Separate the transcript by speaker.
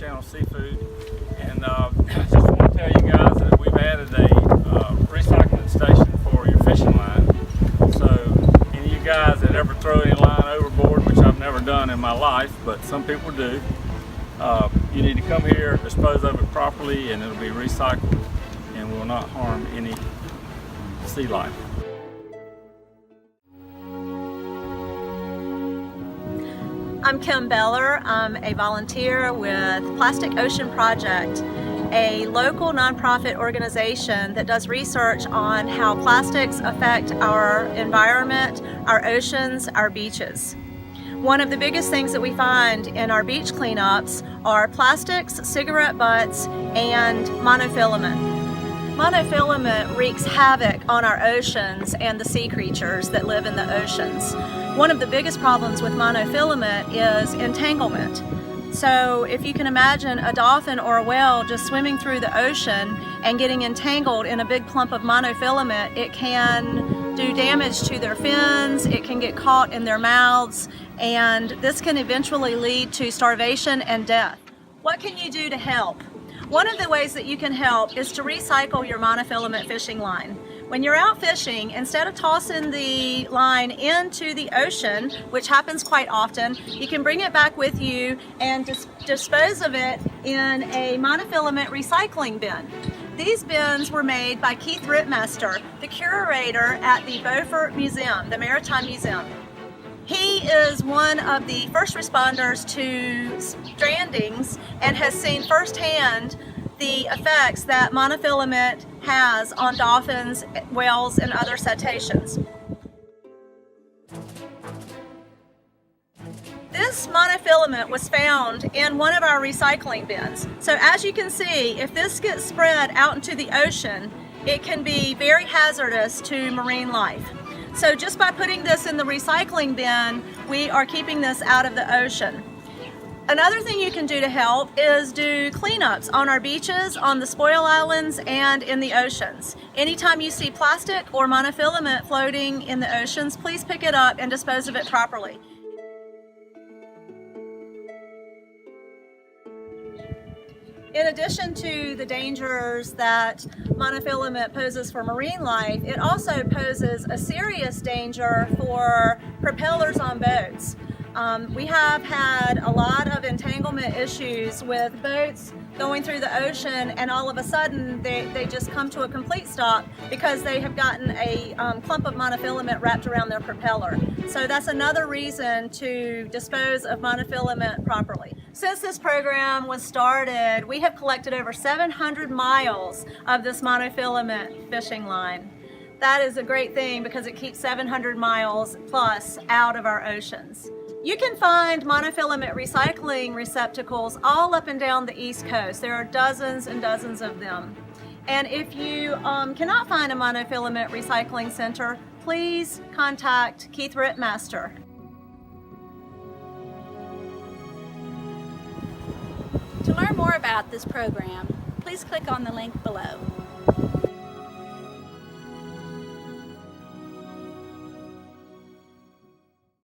Speaker 1: Channel Seafood, and I just want to tell you guys that we've added a recycling station for your fishing line. So any of you guys that ever throw any line overboard, which I've never done in my life, but some people do, you need to come here, dispose of it properly, and it'll be recycled and will not harm any sea life.
Speaker 2: I'm Kim Beller. I'm a volunteer with Plastic Ocean Project, a local nonprofit organization that does research on how plastics affect our environment, our oceans, our beaches. One of the biggest things that we find in our beach cleanups are plastics, cigarette butts, and monofilament. Monofilament wreaks havoc on our oceans and the sea creatures that live in the oceans. One of the biggest problems with monofilament is entanglement. So if you can imagine a dolphin or a whale just swimming through the ocean and getting entangled in a big clump of monofilament, it can do damage to their fins, it can get caught in their mouths, and this can eventually lead to starvation and death. What can you do to help? One of the ways that you can help is to recycle your monofilament fishing line. When you're out fishing, instead of tossing the line into the ocean, which happens quite often, you can bring it back with you and dispose of it in a monofilament recycling bin. These bins were made by Keith Rittmaster, the curator at the Beaufort Museum, the Maritime Museum. He is one of the first responders to strandings and has seen firsthand the effects that monofilament has on dolphins, whales, and other cetaceans. This monofilament was found in one of our recycling bins. So as you can see, if this gets spread out into the ocean, it can be very hazardous to marine life. So just by putting this in the recycling bin, we are keeping this out of the ocean. Another thing you can do to help is do cleanups on our beaches, on the spoil islands, and in the oceans. Anytime you see plastic or monofilament floating in the oceans, please pick it up and dispose of it properly. In addition to the dangers that monofilament poses for marine life, it also poses a serious danger for propellers on boats. We have had a lot of entanglement issues with boats going through the ocean, and all of a sudden they just come to a complete stop because they have gotten a clump of monofilament wrapped around their propeller. So that's another reason to dispose of monofilament properly. Since this program was started, we have collected over 700 miles of this monofilament fishing line. That is a great thing because it keeps 700 miles plus out of our oceans. You can find monofilament recycling receptacles all up and down the East Coast. There are dozens and dozens of them. And if you cannot find a monofilament recycling center, please contact Keith Rittmaster.
Speaker 3: To learn more about this program, please click on the link below.